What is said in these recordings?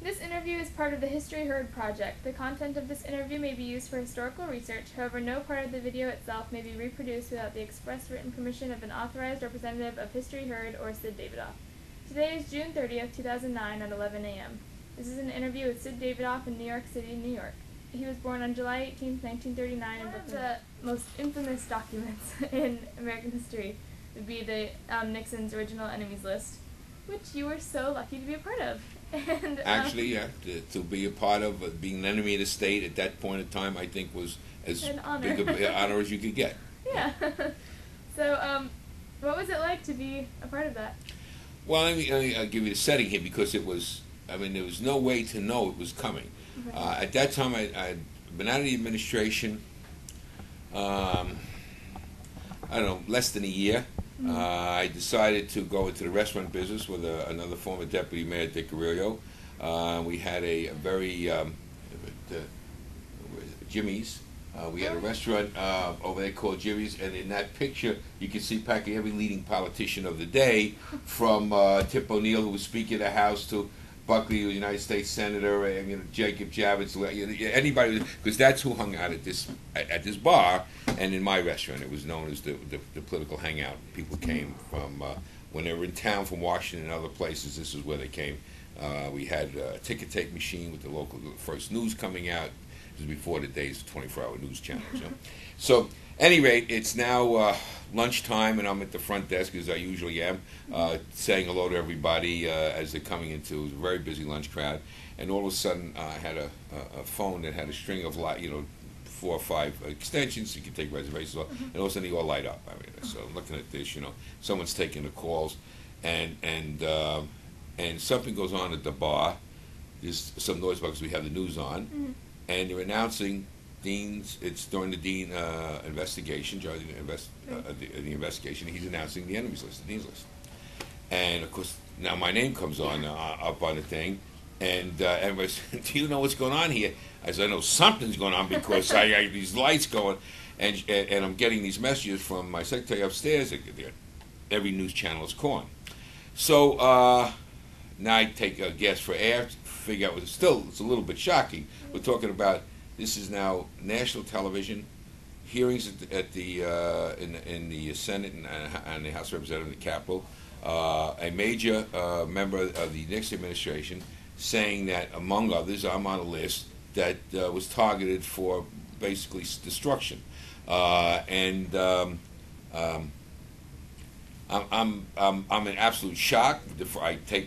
This interview is part of the History Heard project. The content of this interview may be used for historical research. However, no part of the video itself may be reproduced without the express written permission of an authorized representative of History Heard or Sid Davidoff. Today is June 30th, 2009 at 11 a.m. This is an interview with Sid Davidoff in New York City, New York. He was born on July 18, 1939 in Brooklyn. One of the most infamous documents in American history would be the Nixon's original enemies list, which you were so lucky to be a part of. And, Actually, yeah, to be a part of being an enemy of the state at that point in time, I think was as an honor. big an honor as you could get. Yeah. So, what was it like to be a part of that? Well, let me give you the setting here because there was no way to know it was coming. Okay. At that time, I'd been out of the administration, I don't know, less than a year. Mm-hmm. I decided to go into the restaurant business with another former deputy mayor, Dick Carrillo. We had a very Jimmy's. We had a restaurant over there called Jimmy's, and in that picture, you can see practically every leading politician of the day, from Tip O'Neill, who was Speaker of the House, to Buckley, who was United States Senator, Jacob Javits, anybody, because that's who hung out at this bar, and in my restaurant, it was known as the political hangout. People came from when they were in town from Washington and other places. This is where they came. We had a ticket tape machine with the local first news coming out. It was before the days of 24-hour news channels. You know? So, any rate, it's now lunchtime, and I'm at the front desk, as I usually am, saying hello to everybody as they're coming into. It was a very busy lunch crowd, and all of a sudden, I had a phone that had a string of 4 or 5 extensions. You could take reservations off, and all of a sudden, they all light up. So I'm looking at this. Someone's taking the calls, and something goes on at the bar. There's some noise because we have the news on. Mm-hmm. And they're announcing it's during the Dean investigation, the investigation, he's announcing the enemies list, the Dean's list. And, of course, now my name comes on up on the thing, and everybody says, do you know what's going on here? I said, I know something's going on because I got these lights going, and I'm getting these messages from my secretary upstairs. Every news channel is calling. So now I take a guess for air, figure out it's a little bit shocking. We're talking about this is now national television, hearings at the in the Senate and the House of Representatives, the Capitol, a major member of the Nixon administration saying that, among others, I'm on a list that was targeted for basically destruction, I'm in absolute shock.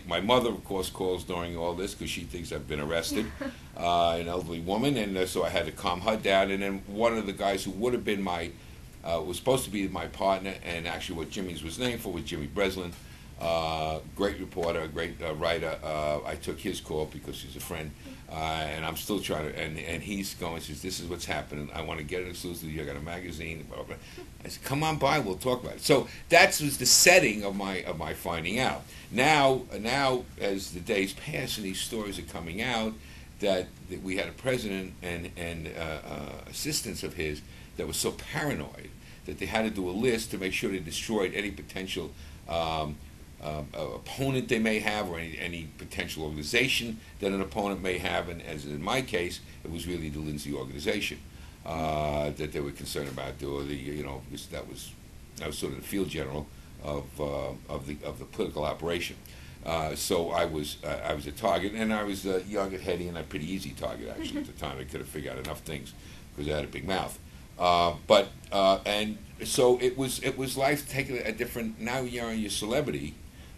My mother, of course, calls during all this because she thinks I've been arrested, an elderly woman, and so I had to calm her down. And then one of the guys who would have been was supposed to be my partner, and actually what Jimmy's was named for was Jimmy Breslin, great reporter, great writer. I took his call because he's a friend, and I'm still trying to. And he's going, says, "This is what's happening. I want to get it exclusively. I got a magazine." Blah, blah, blah. I said, "Come on by. We'll talk about it." So that was the setting of my finding out. Now, as the days pass and these stories are coming out, that we had a president and assistants of his that was so paranoid that they had to do a list to make sure they destroyed any potential opponent they may have, or any potential organization that an opponent may have. And as in my case, it was really the Lindsay organization that they were concerned about. Or that was sort of the field general of the political operation. So I was a target, and I was young and heady, and a pretty easy target actually at the time. I could have figured out enough things because I had a big mouth. And so it was life taking a different. Now you're your celebrity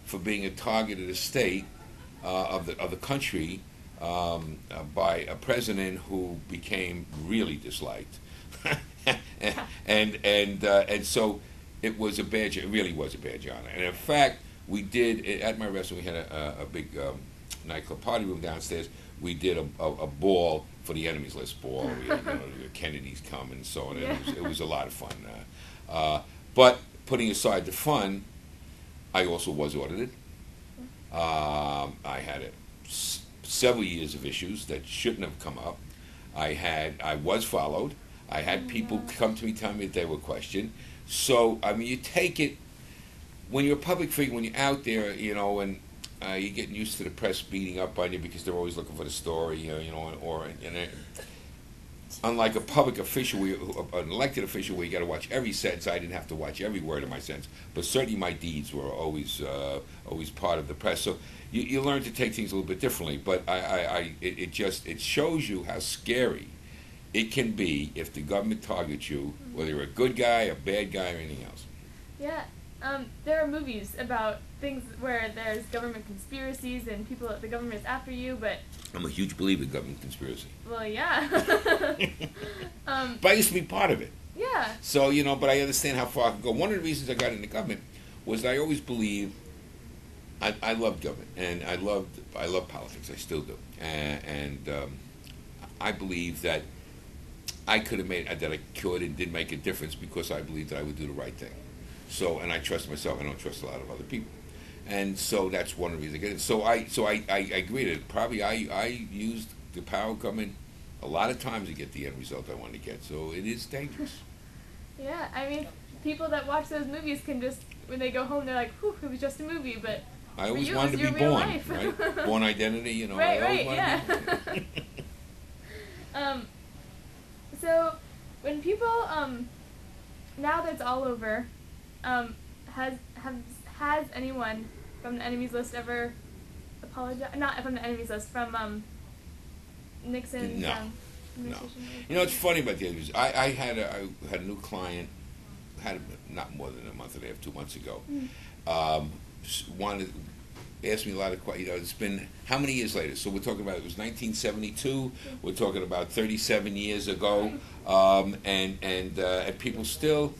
for being a target of the state of the country by a president who became really disliked, and so it was a badge. It really was a badge honor. And in fact, we did at my restaurant. We had a big nightclub party room downstairs. We did a ball for the enemies list ball. We had, the Kennedys come and so on. Yeah. It was a lot of fun. But putting aside the fun, I also was audited. I had several years of issues that shouldn't have come up. I was followed. I had people come to me telling me that they were questioned. So, you take it, when you're a public figure, when you're out there, and you're getting used to the press beating up on you because they're always looking for the story, unlike a public official, an elected official, where you got to watch every sentence. I didn't have to watch every word of my sentence, but certainly my deeds were always part of the press. So you learn to take things a little bit differently. But it shows you how scary it can be if the government targets you, whether you're a good guy, a bad guy, or anything else. Yeah. There are movies about things where there's government conspiracies and the government is after you, but... I'm a huge believer in government conspiracy. Well, yeah. But I used to be part of it. Yeah. So, but I understand how far I can go. One of the reasons I got into government was I always believed, I loved government, and I love politics. I still do. And I believe that I could and did make a difference because I believed that I would do the right thing. So, and I trust myself. I don't trust a lot of other people, and so that's one of the reasons I get it. So I agree that probably I used the power of government a lot of times to get the end result I wanted to get. So it is dangerous. Yeah, I mean, people that watch those movies can just, when they go home, they're like, "Whew, it was just a movie." But I always wanted to be born, right? Born identity, Right, yeah. So when people now that it's all over. Has anyone from the enemies list ever apologized? Not from the enemies list, from Nixon's administration? No. It's funny about the enemies. I had a new client, not more than a month and a half, 2 months ago. Asked me a lot of questions. It's been how many years later? So we're talking about, it was 1972. We're talking about 37 years ago, and people still.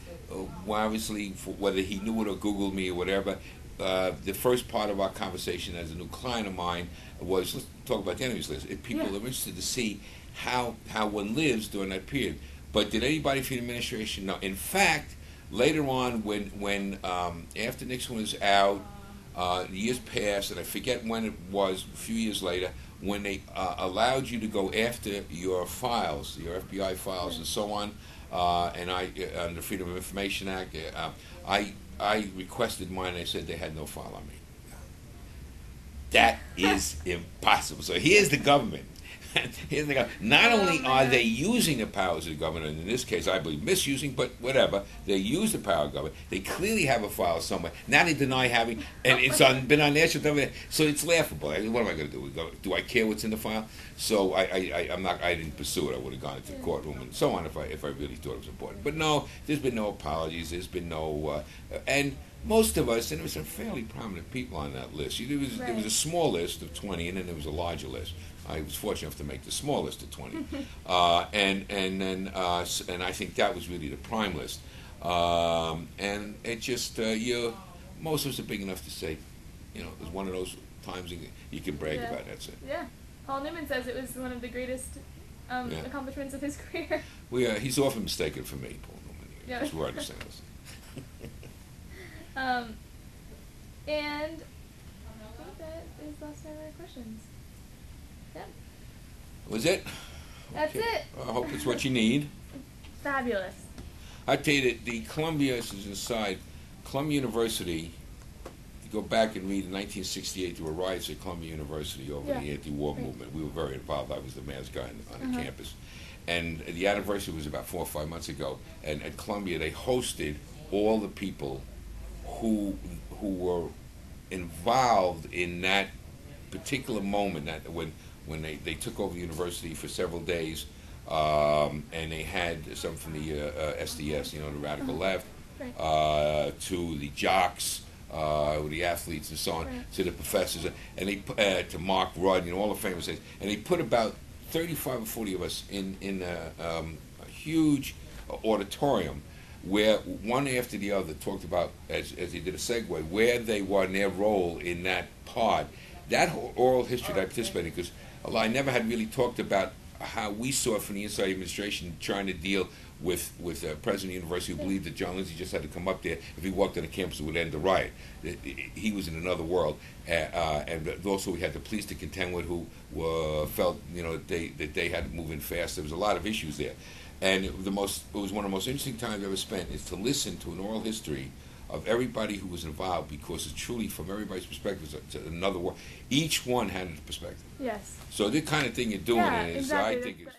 Obviously, whether he knew it or Googled me or whatever, the first part of our conversation as a new client of mine was, let's talk about the enemies list. If people are interested to see how one lives during that period. But did anybody from the administration know? In fact, later on, when after Nixon was out, years passed, and I forget when it was, a few years later, when they allowed you to go after your files, your FBI files and so on, and under the Freedom of Information Act, I requested mine. They said they had no file on me. That is impossible. So here's the government. Not only are they using the powers of the government, and in this case I believe misusing, but whatever, they use the power of government. They clearly have a file somewhere. Now they deny having, and it's been on national television, so it's laughable. What am I going to do? Do I care what's in the file? So I didn't pursue it. I would have gone into the courtroom and so on if I really thought it was important. But no, there's been no apologies. There's been no, and most of us, and there were some fairly prominent people on that list. There was a small list of 20, and then there was a larger list. I was fortunate enough to make the small list of 20, and I think that was really the prime list. And it just most of us are big enough to say, it was one of those times you can brag about. That's it. Yeah, Paul Newman says it was one of the greatest accomplishments of his career. He's often mistaken for me, Paul Newman. That's where I understand this. And I think that is the last time I have questions. Yeah. Was it? That's it. I hope it's what you need. Fabulous. I tell you that the Columbia, as an aside, Columbia University, if you go back and read in 1968, there were riots at Columbia University over the anti-war movement. We were very involved. I was the mayor's guy on the campus. And the anniversary was about 4 or 5 months ago. And at Columbia, they hosted all the people who were involved in that particular moment, that when they took over the university for several days, and they had some from the SDS, the radical left, to the jocks, the athletes and so on, to the professors, and they to Mark Rudd, all the famous things, and they put about 35 or 40 of us in a huge auditorium where one after the other talked about, as they did a segue, where they were in their role in that pod. That whole oral history that I participated in, because I never had really talked about how we saw it from the inside administration trying to deal with President of the University who believed that John Lindsay just had to come up there. If he walked on the campus, it would end the riot. He was in another world. And also we had the police to contend with who felt that they had to move in fast. There was a lot of issues there. And it was one of the most interesting times I've ever spent is to listen to an oral history of everybody who was involved, because it's truly, from everybody's perspective, it's another world. Each one had a perspective. Yes. So the kind of thing you're doing Yeah, is, exactly. I think, is